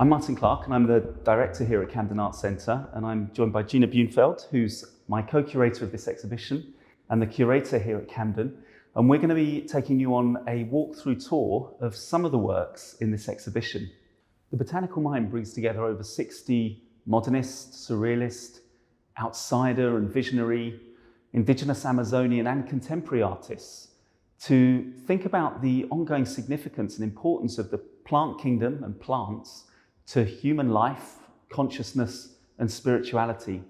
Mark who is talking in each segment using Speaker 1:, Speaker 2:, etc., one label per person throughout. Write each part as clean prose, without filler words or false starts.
Speaker 1: I'm Martin Clark and I'm the director here at Camden Arts Centre, and I'm joined by Gina Buenfeld, who's my co-curator of this exhibition and the curator here at Camden. And we're going to be taking you on a walk-through tour of some of the works in this exhibition. The Botanical Mind brings together over 60 modernist, surrealist, outsider and visionary, indigenous Amazonian and contemporary artists to think about the ongoing significance and importance of the plant kingdom and plants to human life, consciousness and spirituality.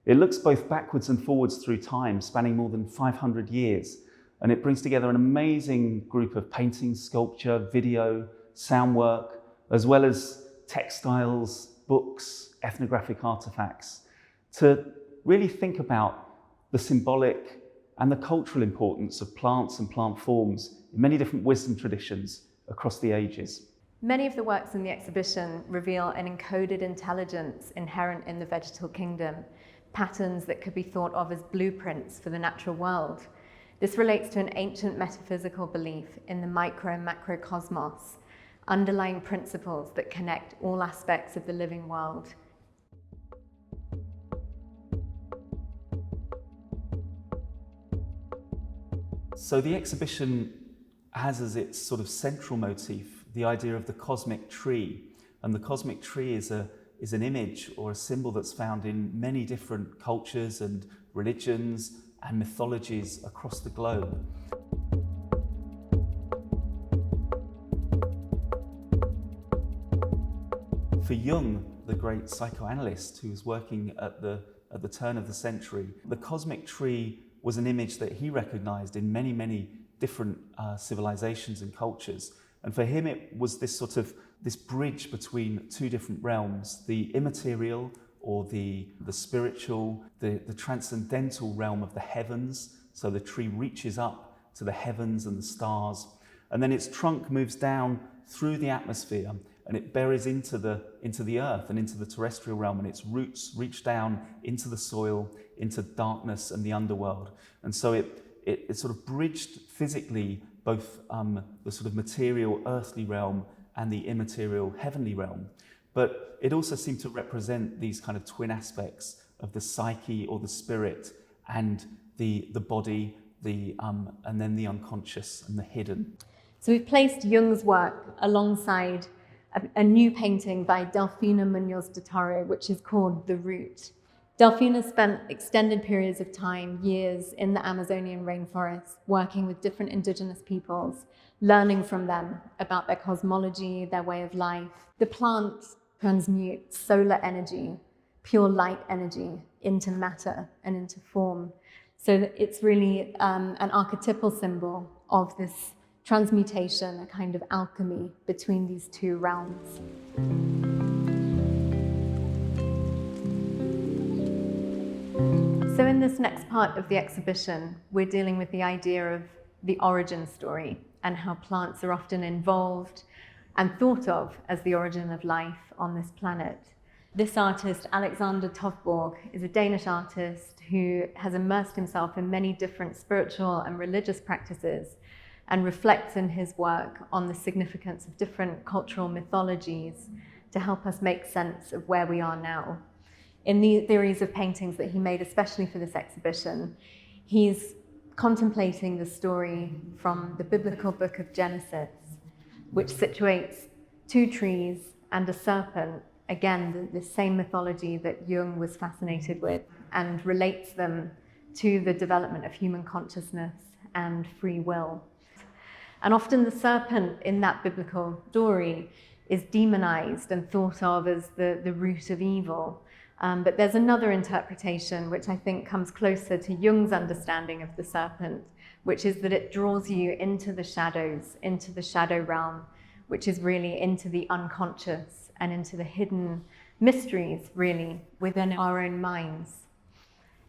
Speaker 1: It looks both backwards and forwards through time, spanning more than 500 years, and it brings together an amazing group of painting, sculpture, video, sound work, as well as textiles, books, ethnographic artifacts, to really think about the symbolic and the cultural importance of plants and plant forms in many different wisdom traditions across the ages.
Speaker 2: Many of the works in the exhibition reveal an encoded intelligence inherent in the vegetal kingdom, patterns that could be thought of as blueprints for the natural world. This relates to an ancient metaphysical belief in the micro and macrocosmos, underlying principles that connect all aspects of the living world.
Speaker 1: So the exhibition has as its sort of central motif the idea of the cosmic tree. And the cosmic tree is an image or a symbol that's found in many different cultures and religions and mythologies across the globe. For Jung, the great psychoanalyst who was working at the turn of the century, the cosmic tree was an image that he recognized in many, many different civilizations and cultures. And for him, it was this bridge between two different realms, the immaterial or the spiritual, the transcendental realm of the heavens. So the tree reaches up to the heavens and the stars, and then its trunk moves down through the atmosphere and it buries into the earth and into the terrestrial realm, and its roots reach down into the soil, into darkness and the underworld. And so it sort of bridged physically both the sort of material earthly realm and the immaterial heavenly realm. But it also seemed to represent these kind of twin aspects of the psyche or the spirit and the body, and then the unconscious and the hidden.
Speaker 2: So we've placed Jung's work alongside a new painting by Delfina Munoz de Toro, which is called The Root. Delfina spent extended periods of time, years, in the Amazonian rainforest, working with different indigenous peoples, learning from them about their cosmology, their way of life. The plant transmutes solar energy, pure light energy, into matter and into form. So that it's really an archetypal symbol of this transmutation, a kind of alchemy between these two realms. So in this next part of the exhibition, we're dealing with the idea of the origin story and how plants are often involved and thought of as the origin of life on this planet. This artist, Alexander Tovborg, is a Danish artist who has immersed himself in many different spiritual and religious practices and reflects in his work on the significance of different cultural mythologies to help us make sense of where we are now. In the series of paintings that he made especially for this exhibition, he's contemplating the story from the biblical book of Genesis, which situates two trees and a serpent, again, the same mythology that Jung was fascinated with, and relates them to the development of human consciousness and free will. And often the serpent in that biblical story is demonized and thought of as the root of evil. But there's another interpretation which I think comes closer to Jung's understanding of the serpent, which is that it draws you into the shadows, into the shadow realm, which is really into the unconscious and into the hidden mysteries, really, within our own minds.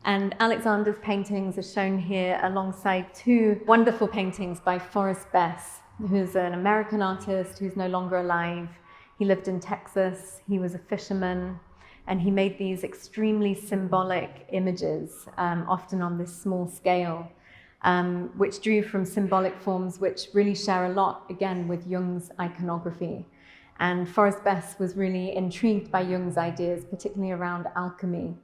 Speaker 2: And Alexander's paintings are shown here alongside two wonderful paintings by Forrest Bess, who's an American artist who's no longer alive. He lived in Texas, he was a fisherman, and he made these extremely symbolic images, often on this small scale, which drew from symbolic forms which really share a lot, again, with Jung's iconography. And Forrest Best was really intrigued by Jung's ideas, particularly around alchemy.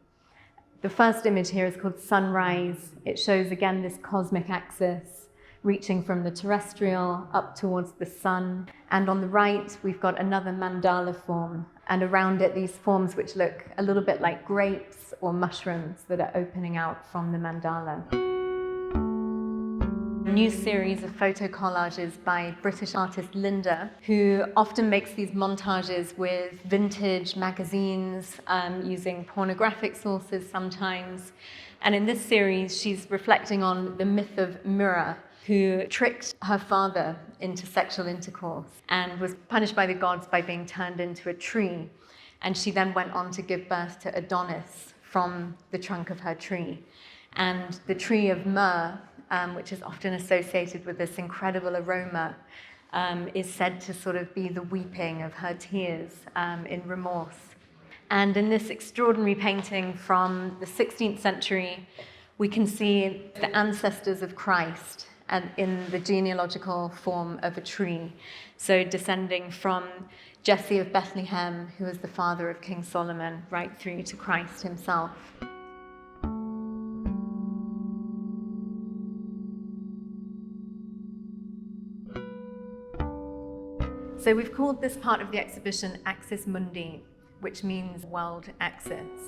Speaker 2: The first image here is called Sunrise. It shows again this cosmic axis reaching from the terrestrial up towards the sun. And on the right, we've got another mandala form. And around it, these forms which look a little bit like grapes or mushrooms that are opening out from the mandala. A new series of photo collages by British artist Linda, who often makes these montages with vintage magazines, using pornographic sources sometimes. And in this series, she's reflecting on the myth of Myrrha, who tricked her father into sexual intercourse and was punished by the gods by being turned into a tree. And she then went on to give birth to Adonis from the trunk of her tree. And the tree of myrrh, which is often associated with this incredible aroma, is said to sort of be the weeping of her tears in remorse. And in this extraordinary painting from the 16th century, we can see the ancestors of Christ and in the genealogical form of a tree. So descending from Jesse of Bethlehem, who was the father of King Solomon, right through to Christ himself. So we've called this part of the exhibition Axis Mundi, which means world axis.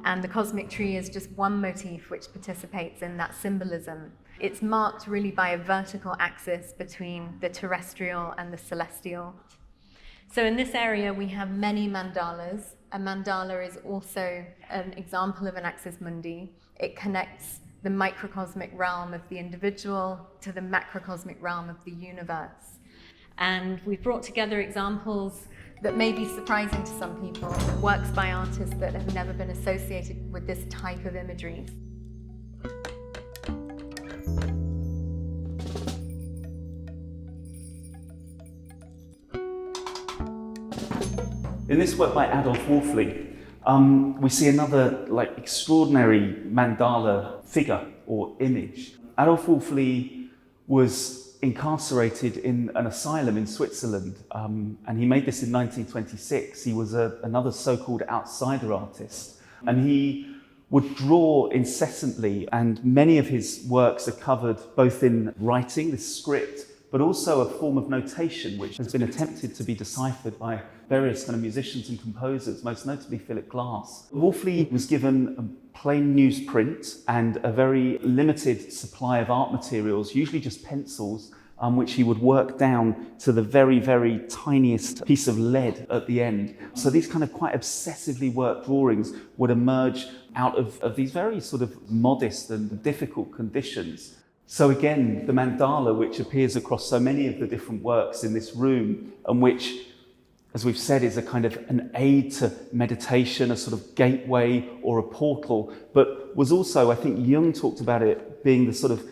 Speaker 2: And the cosmic tree is just one motif which participates in that symbolism. It's marked really by a vertical axis between the terrestrial and the celestial. So in this area, we have many mandalas. A mandala is also an example of an axis mundi. It connects the microcosmic realm of the individual to the macrocosmic realm of the universe. And we've brought together examples that may be surprising to some people, works by artists that have never been associated with this type of imagery.
Speaker 1: In this work by Adolf Wolfli, we see another extraordinary mandala figure or image. Adolf Wolfli was incarcerated in an asylum in Switzerland, and he made this in 1926. He was another so-called outsider artist, and he would draw incessantly, and many of his works are covered both in writing, this script, but also a form of notation which has been attempted to be deciphered by various kind of musicians and composers, most notably Philip Glass. Wolfli was given a plain newsprint and a very limited supply of art materials, usually just pencils, which he would work down to the very, very tiniest piece of lead at the end. So these kind of quite obsessively worked drawings would emerge out of these very sort of modest and difficult conditions. So again, the mandala, which appears across so many of the different works in this room, and which, as we've said, is a kind of an aid to meditation, a sort of gateway or a portal, but was also, I think Jung talked about it being the sort of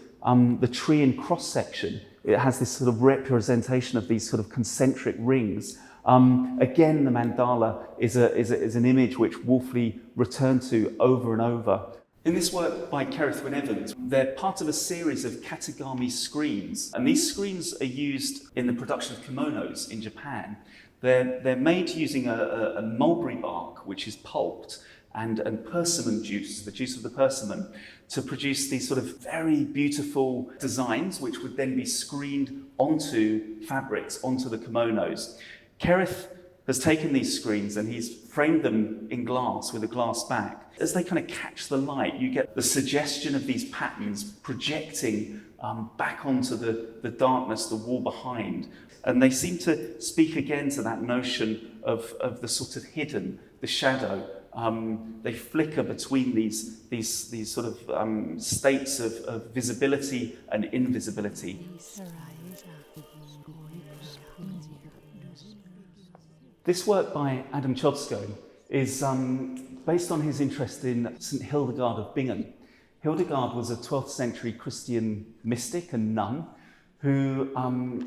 Speaker 1: the tree in cross-section. It has this sort of representation of these sort of concentric rings. Again, the mandala is an image which Wolfli returned to over and over. In this work by Kerith Wyn-Evans, they're part of a series of katagami screens, and these screens are used in the production of kimonos in Japan. They're made using a mulberry bark, which is pulped, and persimmon juice, the juice of the persimmon, to produce these sort of very beautiful designs, which would then be screened onto fabrics, onto the kimonos. Kerith has taken these screens and he's framed them in glass with a glass back. As they kind of catch the light, you get the suggestion of these patterns projecting back onto the darkness, the wall behind. And they seem to speak again to that notion of the sort of hidden, the shadow. They flicker between these sort of states of visibility and invisibility. This work by Adam Chodsko is based on his interest in St. Hildegard of Bingen. Hildegard was a 12th century Christian mystic and nun who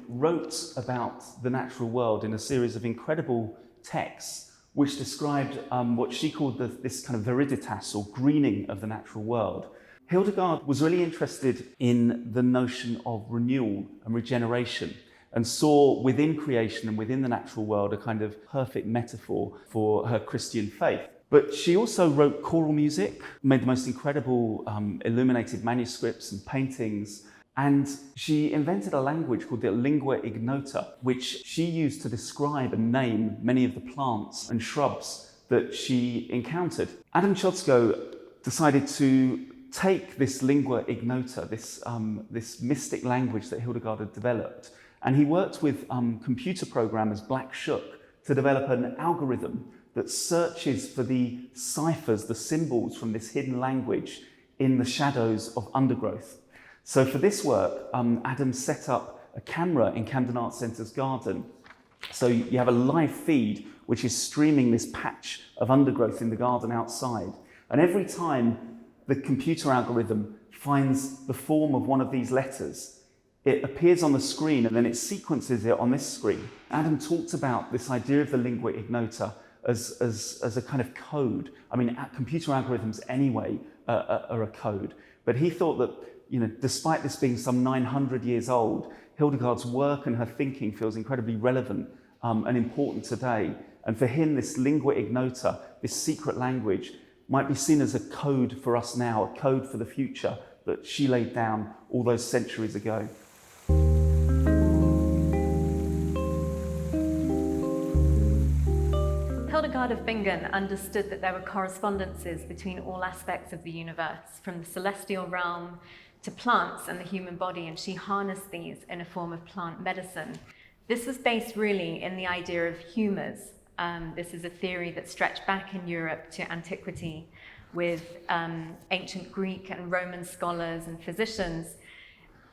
Speaker 1: wrote about the natural world in a series of incredible texts which described what she called this kind of viriditas or greening of the natural world. Hildegard was really interested in the notion of renewal and regeneration. and saw within creation and within the natural world a kind of perfect metaphor for her Christian faith. But she also wrote choral music, made the most incredible illuminated manuscripts and paintings, and she invented a language called the lingua ignota, which she used to describe and name many of the plants and shrubs that she encountered. Adam Chodzko decided to take this lingua ignota, this mystic language that Hildegard had developed, and he worked with computer programmers Black Shuck to develop an algorithm that searches for the ciphers, the symbols from this hidden language in the shadows of undergrowth. So for this work, Adam set up a camera in Camden Arts Centre's garden. So you have a live feed which is streaming this patch of undergrowth in the garden outside. And every time the computer algorithm finds the form of one of these letters, it appears on the screen and then it sequences it on this screen. Adam talked about this idea of the lingua ignota as a kind of code. I mean, computer algorithms anyway are a code. But he thought that, despite this being some 900 years old, Hildegard's work and her thinking feels incredibly relevant and important today. And for him, this lingua ignota, this secret language, might be seen as a code for us now, a code for the future that she laid down all those centuries ago.
Speaker 2: Hildegard of Bingen understood that there were correspondences between all aspects of the universe, from the celestial realm to plants and the human body, and she harnessed these in a form of plant medicine. This was based really in the idea of humours. This is a theory that stretched back in Europe to antiquity with ancient Greek and Roman scholars and physicians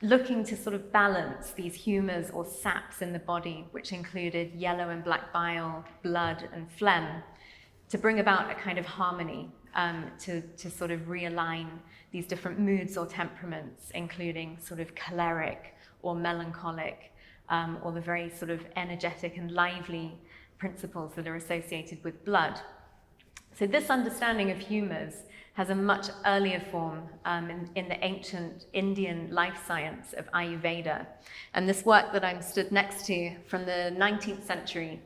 Speaker 2: looking to sort of balance these humours or saps in the body, which included yellow and black bile, blood and phlegm, to bring about a kind of harmony, to sort of realign these different moods or temperaments, including sort of choleric or melancholic, or the very sort of energetic and lively principles that are associated with blood. So this understanding of humours has a much earlier form in the ancient Indian life science of Ayurveda. And this work that I'm stood next to from the 19th century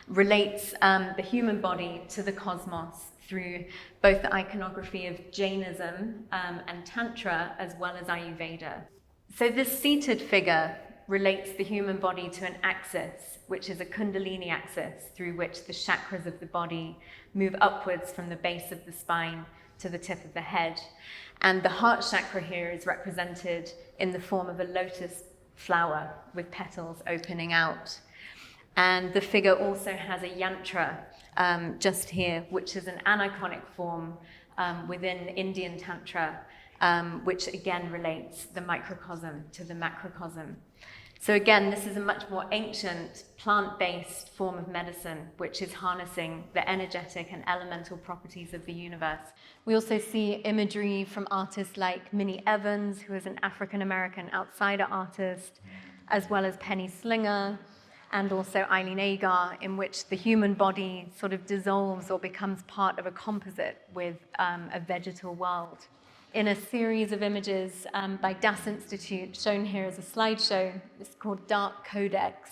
Speaker 2: relates the human body to the cosmos through both the iconography of Jainism and Tantra, as well as Ayurveda. So this seated figure relates the human body to an axis, which is a Kundalini axis, through which the chakras of the body move upwards from the base of the spine to the tip of the head. And the heart chakra here is represented in the form of a lotus flower with petals opening out. And the figure also has a yantra just here, which is an aniconic form within Indian Tantra, which again relates the microcosm to the macrocosm. So again, this is a much more ancient plant-based form of medicine, which is harnessing the energetic and elemental properties of the universe. We also see imagery from artists like Minnie Evans, who is an African-American outsider artist, as well as Penny Slinger, and also Eileen Agar, in which the human body sort of dissolves or becomes part of a composite with a vegetal world. In a series of images by Das Institute, shown here as a slideshow, it's called Dark Codex,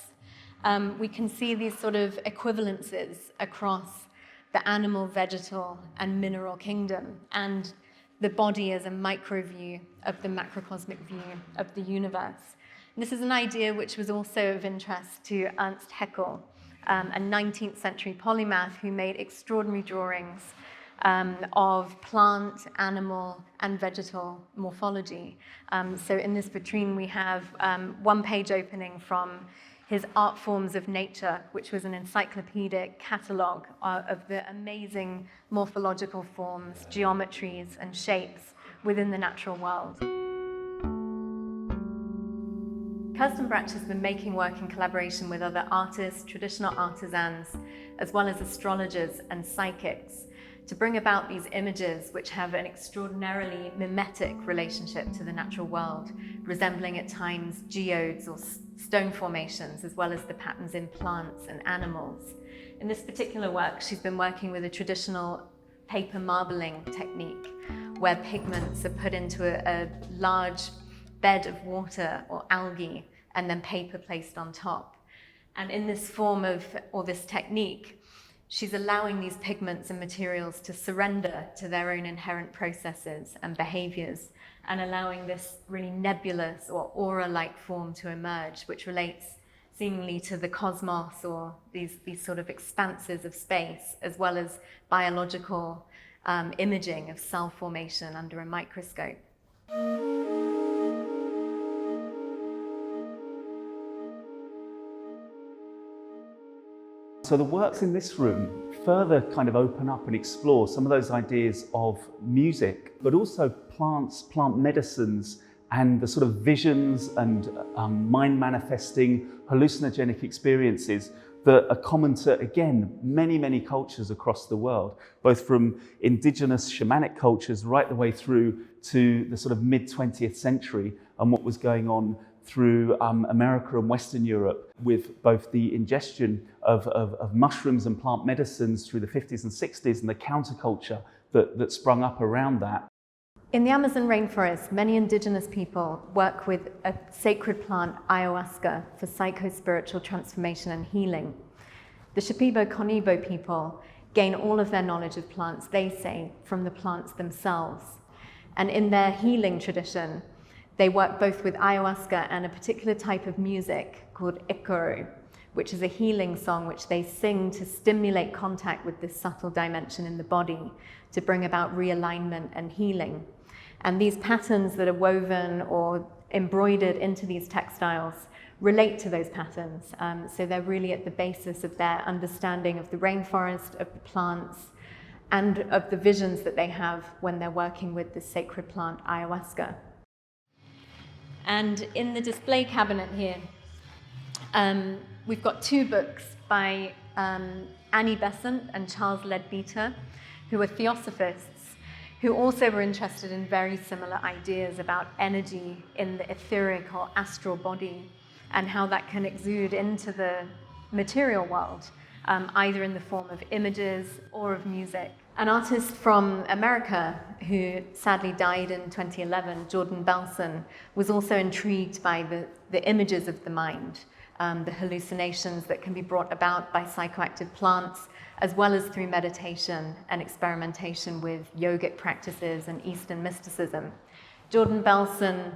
Speaker 2: we can see these sort of equivalences across the animal, vegetal, and mineral kingdom, and the body as a micro view of the macrocosmic view of the universe. And this is an idea which was also of interest to Ernst Haeckel, a 19th century polymath who made extraordinary drawings of plant, animal, and vegetal morphology. So in this vitrine, we have one page opening from his Art Forms of Nature, which was an encyclopedic catalogue of the amazing morphological forms, geometries, and shapes within the natural world. Kirsten Brach has been making work in collaboration with other artists, traditional artisans, as well as astrologers and psychics, to bring about these images which have an extraordinarily mimetic relationship to the natural world, resembling at times geodes or stone formations, as well as the patterns in plants and animals. In this particular work, she's been working with a traditional paper marbling technique, where pigments are put into a large bed of water or algae and then paper placed on top. And in this form of, or this technique, she's allowing these pigments and materials to surrender to their own inherent processes and behaviors, and allowing this really nebulous or aura-like form to emerge, which relates seemingly to the cosmos or these sort of expanses of space, as well as biological imaging of cell formation under a microscope.
Speaker 1: So the works in this room further kind of open up and explore some of those ideas of music, but also plants, plant medicines, and the sort of visions and mind manifesting hallucinogenic experiences that are common to, again, many, many cultures across the world, both from indigenous shamanic cultures right the way through to the sort of mid-20th century and what was going on through America and Western Europe, with both the ingestion of mushrooms and plant medicines through the 50s and 60s and the counterculture that sprung up around that.
Speaker 2: In the Amazon rainforest, many indigenous people work with a sacred plant, ayahuasca, for psycho-spiritual transformation and healing. The Shipibo-Conibo people gain all of their knowledge of plants, they say, from the plants themselves. And in their healing tradition, they work both with ayahuasca and a particular type of music called ikoro, which is a healing song which they sing to stimulate contact with this subtle dimension in the body to bring about realignment and healing. And these patterns that are woven or embroidered into these textiles relate to those patterns. So they're really at the basis of their understanding of the rainforest, of the plants, and of the visions that they have when they're working with the sacred plant ayahuasca. And in the display cabinet here, we've got two books by Annie Besant and Charles Leadbeater, who are theosophists, who also were interested in very similar ideas about energy in the etheric or astral body and how that can exude into the material world, either in the form of images or of music. An artist from America who sadly died in 2011, Jordan Belson, was also intrigued by the images of the mind, the hallucinations that can be brought about by psychoactive plants, as well as through meditation and experimentation with yogic practices and Eastern mysticism. Jordan Belson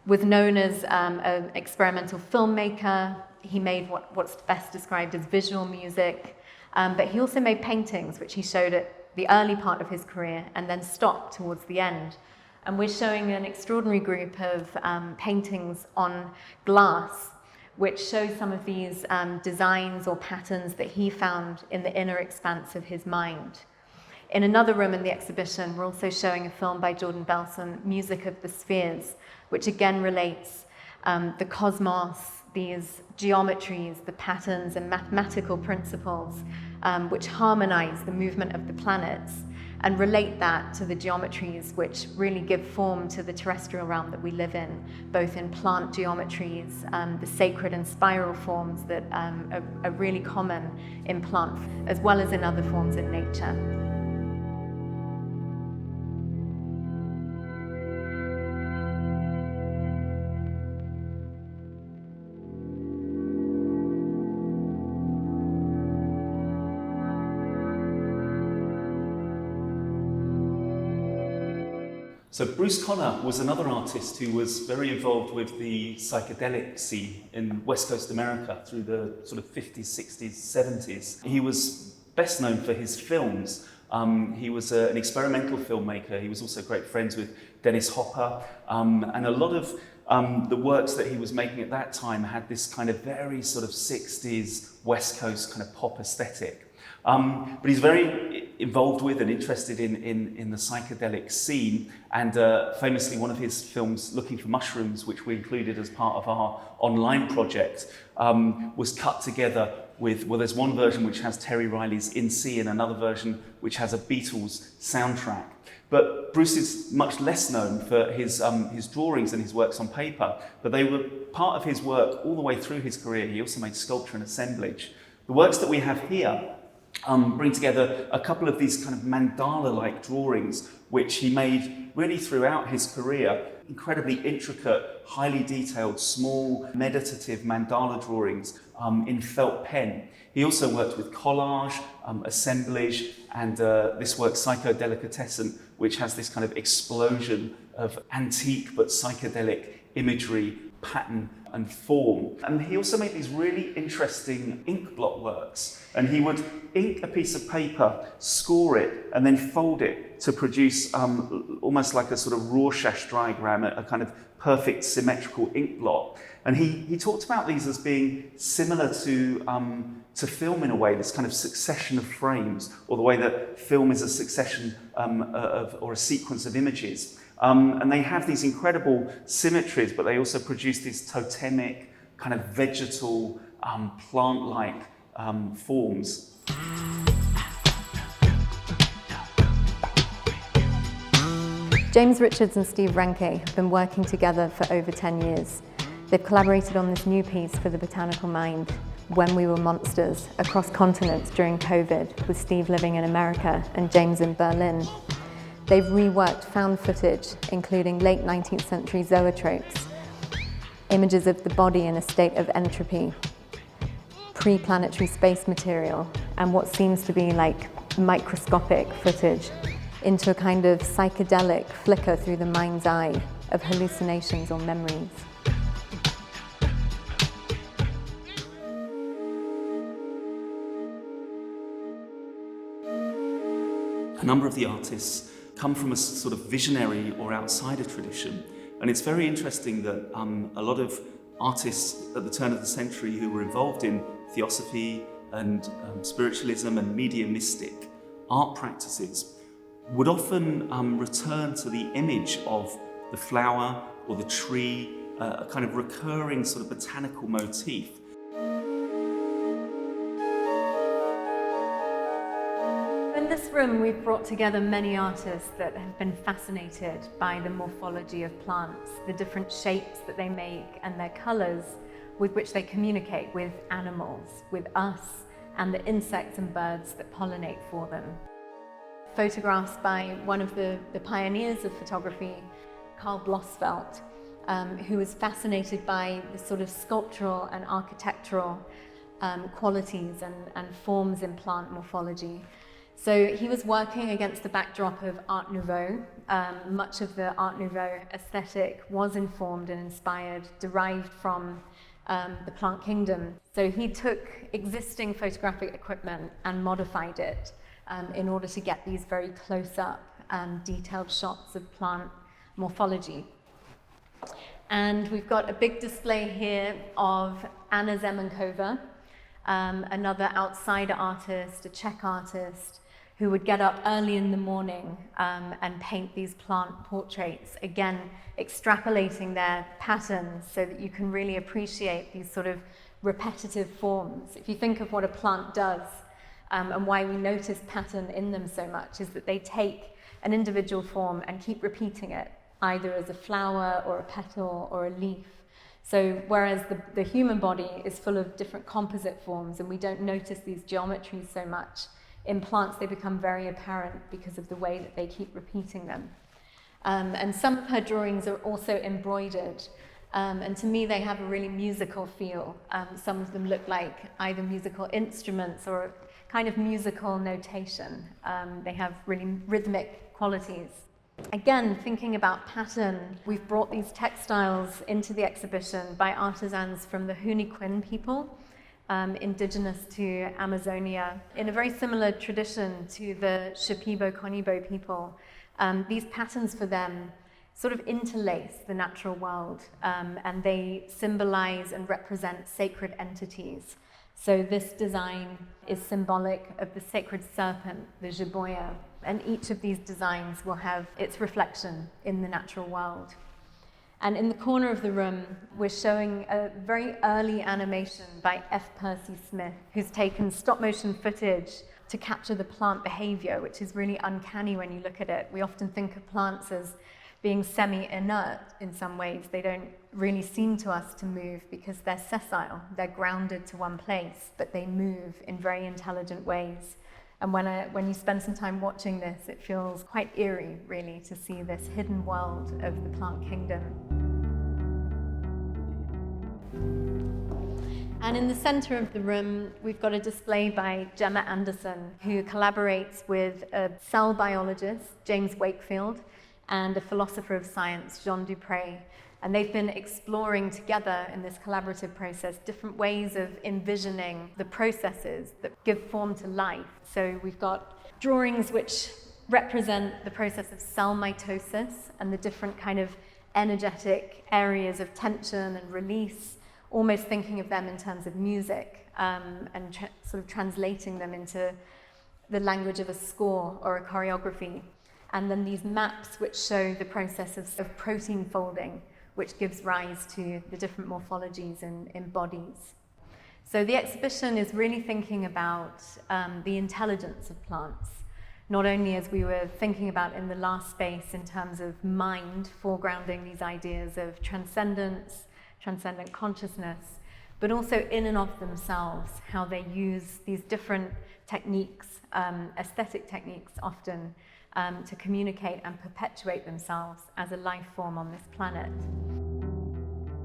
Speaker 2: was known as an experimental filmmaker. He made what's best described as visual music, but he also made paintings, which he showed at the early part of his career and then stopped towards the end. And we're showing an extraordinary group of paintings on glass, which show some of these designs or patterns that he found in the inner expanse of his mind. In another room in the exhibition, we're also showing a film by Jordan Belson, Music of the Spheres, which again relates the cosmos, these geometries, the patterns and mathematical principles which harmonize the movement of the planets and relate that to the geometries which really give form to the terrestrial realm that we live in, both in plant geometries, the sacred and spiral forms that are really common in plants, as well as in other forms in nature.
Speaker 1: So Bruce Conner was another artist who was very involved with the psychedelic scene in West Coast America through the sort of 50s, 60s, 70s. He was best known for his films. He was an experimental filmmaker. He was also great friends with Dennis Hopper. And a lot of the works that he was making at that time had this kind of very sort of 60s West Coast kind of pop aesthetic. But he's very involved with and interested in the psychedelic scene, and famously one of his films, Looking for Mushrooms, which we included as part of our online project, was cut together with, well, there's one version which has Terry Riley's In C and another version which has a Beatles soundtrack. But Bruce is much less known for his drawings and his works on paper, but they were part of his work all the way through his career. He also made sculpture and assemblage. The works that we have here bring together a couple of these kind of mandala-like drawings, which he made really throughout his career, incredibly intricate, highly detailed, small, meditative mandala drawings in felt pen. He also worked with collage, assemblage, and this work, Psychodelicatessen, which has this kind of explosion of antique but psychedelic imagery, pattern and form. And he also made these really interesting ink blot works. And he would ink a piece of paper, score it, and then fold it to produce almost like a sort of Rorschach diagram, a kind of perfect symmetrical ink blot. And he talked about these as being similar to film in a way, this kind of succession of frames, or the way that film is a succession or a sequence of images. And they have these incredible symmetries, but they also produce these totemic, kind of vegetal, plant-like forms.
Speaker 2: James Richards and Steve Ranke have been working together for over 10 years. They've collaborated on this new piece for the Botanical Mind, When We Were Monsters, across continents during COVID, with Steve living in America and James in Berlin. They've reworked found footage, including late 19th century zoetropes, images of the body in a state of entropy, pre-planetary space material, and what seems to be like microscopic footage, into a kind of psychedelic flicker through the mind's eye of hallucinations or memories.
Speaker 1: A number of the artists come from a sort of visionary or outsider tradition. And it's very interesting that a lot of artists at the turn of the century who were involved in theosophy and spiritualism and mediumistic art practices would often return to the image of the flower or the tree, a kind of recurring sort of botanical motif.
Speaker 2: In this room, we've brought together many artists that have been fascinated by the morphology of plants, the different shapes that they make and their colours with which they communicate with animals, with us, and the insects and birds that pollinate for them. Photographs by one of the pioneers of photography, Carl Buenfeld, who was fascinated by the sort of sculptural and architectural qualities and forms in plant morphology. So he was working against the backdrop of Art Nouveau. Much of the Art Nouveau aesthetic was informed and inspired, derived from the plant kingdom. So he took existing photographic equipment and modified it in order to get these very close-up and detailed shots of plant morphology. And we've got a big display here of Anna Zemenkova, another outsider artist, a Czech artist, who would get up early in the morning and paint these plant portraits, again, extrapolating their patterns so that you can really appreciate these sort of repetitive forms. If you think of what a plant does and why we notice pattern in them so much, is that they take an individual form and keep repeating it, either as a flower or a petal or a leaf. So whereas the human body is full of different composite forms and we don't notice these geometries so much, in plants they become very apparent because of the way that they keep repeating them. And some of her drawings are also embroidered, and to me they have a really musical feel. Some of them look like either musical instruments or a kind of musical notation. They have really rhythmic qualities. Again, thinking about pattern, we've brought these textiles into the exhibition by artisans from the Huniquin people, indigenous to Amazonia, in a very similar tradition to the Shipibo-Conibo people. These patterns for them sort of interlace the natural world, and they symbolize and represent sacred entities. So this design is symbolic of the sacred serpent, the jiboya, and each of these designs will have its reflection in the natural world. And in the corner of the room, we're showing a very early animation by F. Percy Smith, who's taken stop motion footage to capture the plant behavior, which is really uncanny when you look at it. We often think of plants as being semi-inert in some ways. They don't really seem to us to move because they're sessile, they're grounded to one place, but they move in very intelligent ways. And when you spend some time watching this, it feels quite eerie, really, to see this hidden world of the plant kingdom. And in the center of the room, we've got a display by Gemma Anderson, who collaborates with a cell biologist, James Wakefield, and a philosopher of science, Jean Dupré. And they've been exploring together in this collaborative process different ways of envisioning the processes that give form to life. So we've got drawings which represent the process of cell mitosis and the different kind of energetic areas of tension and release, almost thinking of them in terms of music, and sort of translating them into the language of a score or a choreography. And then these maps which show the process of protein folding, which gives rise to the different morphologies in bodies. So the exhibition is really thinking about the intelligence of plants, not only as we were thinking about in the last space in terms of mind, foregrounding these ideas of transcendence, transcendent consciousness, but also in and of themselves, how they use these different techniques, aesthetic techniques often, to communicate and perpetuate themselves as a life form on this planet.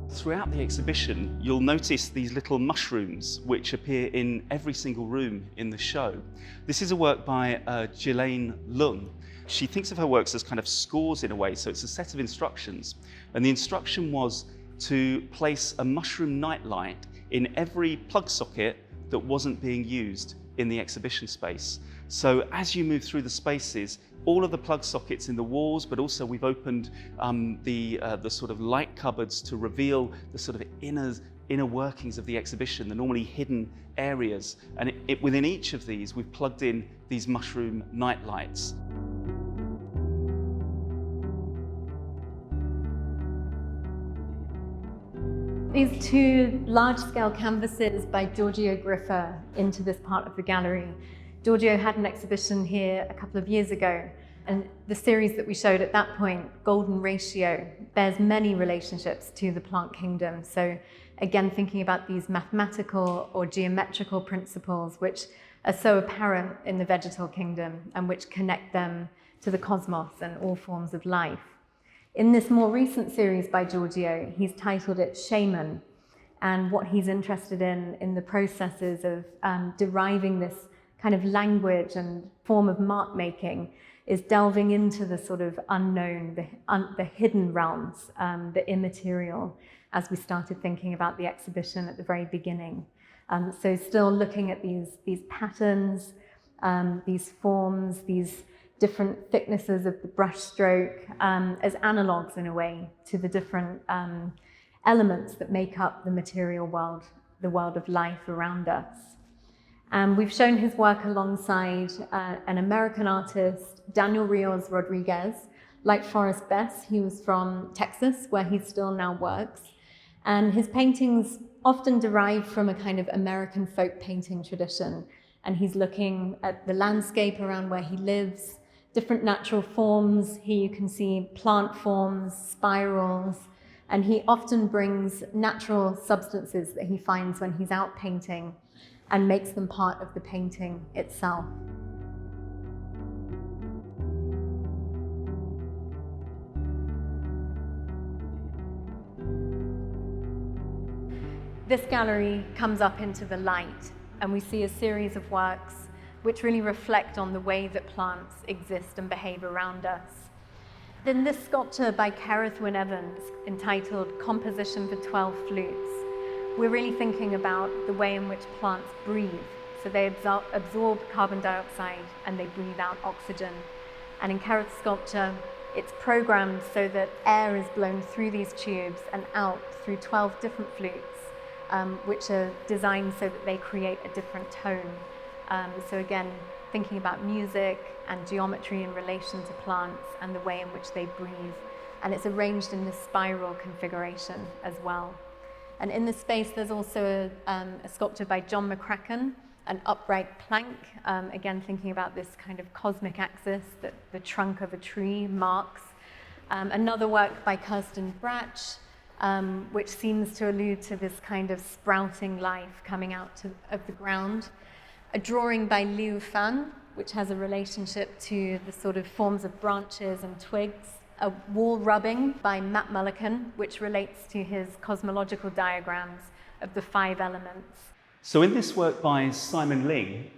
Speaker 1: Throughout the exhibition, you'll notice these little mushrooms which appear in every single room in the show. This is a work by Ghislaine Lung. She thinks of her works as kind of scores in a way, so it's a set of instructions. And the instruction was to place a mushroom nightlight in every plug socket that wasn't being used in the exhibition space. So as you move through the spaces, all of the plug sockets in the walls, but also we've opened the sort of light cupboards to reveal the sort of inner workings of the exhibition, the normally hidden areas. And within each of these, we've plugged in these mushroom night lights.
Speaker 2: These two large-scale canvases by Giorgio Griffa into this part of the gallery. Giorgio had an exhibition here a couple of years ago, and the series that we showed at that point, Golden Ratio, bears many relationships to the plant kingdom. So again, thinking about these mathematical or geometrical principles which are so apparent in the vegetal kingdom and which connect them to the cosmos and all forms of life. In this more recent series by Giorgio, he's titled it Shaman, and what he's interested in the processes of deriving this kind of language and form of mark making is delving into the sort of unknown, the hidden realms, the immaterial, as we started thinking about the exhibition at the very beginning. So still looking at these patterns, these forms, these different thicknesses of the brush stroke as analogues in a way to the different elements that make up the material world, the world of life around us. We've shown his work alongside an American artist, Daniel Rios Rodriguez. Like Forrest Bess, he was from Texas, where he still now works. And his paintings often derive from a kind of American folk painting tradition. And he's looking at the landscape around where he lives, different natural forms. Here you can see plant forms, spirals, and he often brings natural substances that he finds when he's out painting and makes them part of the painting itself. This gallery comes up into the light, and we see a series of works which really reflect on the way that plants exist and behave around us. Then this sculpture by Kerith Wynne Evans, entitled Composition for 12 Flutes, we're really thinking about the way in which plants breathe. So they absorb carbon dioxide and they breathe out oxygen. And in Kerith's sculpture, it's programmed so that air is blown through these tubes and out through 12 different flutes, which are designed so that they create a different tone. So again, thinking about music and geometry in relation to plants and the way in which they breathe. And it's arranged in this spiral configuration as well. And in this space, there's also a sculpture by John McCracken, an upright plank, again thinking about this kind of cosmic axis that the trunk of a tree marks. Another work by Kirsten Bratch, which seems to allude to this kind of sprouting life coming out of the ground. A drawing by Liu Fan, which has a relationship to the sort of forms of branches and twigs. A wall rubbing by Matt Mullican, which relates to his cosmological diagrams of the 5 elements.
Speaker 1: So in this work by Simon Ling,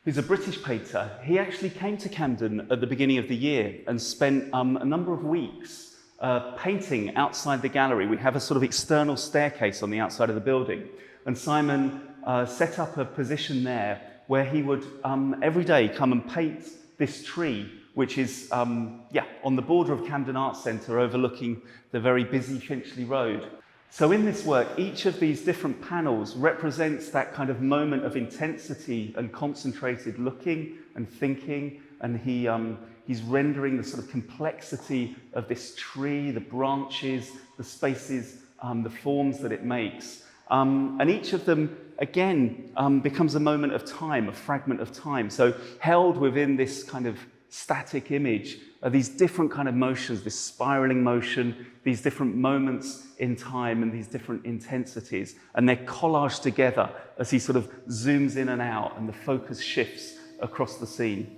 Speaker 1: who's a British painter, he actually came to Camden at the beginning of the year and spent a number of weeks painting outside the gallery. We have a sort of external staircase on the outside of the building. And Simon set up a position there where he would every day come and paint this tree, which is on the border of Camden Arts Centre overlooking the very busy Finchley Road. So in this work, each of these different panels represents that kind of moment of intensity and concentrated looking and thinking, and he's rendering the sort of complexity of this tree, the branches, the spaces, the forms that it makes. And each of them, again, becomes a moment of time, a fragment of time. So held within this kind of static image are these different kind of motions, this spiraling motion, these different moments in time and these different intensities. And they're collaged together as he sort of zooms in and out and the focus shifts across the scene.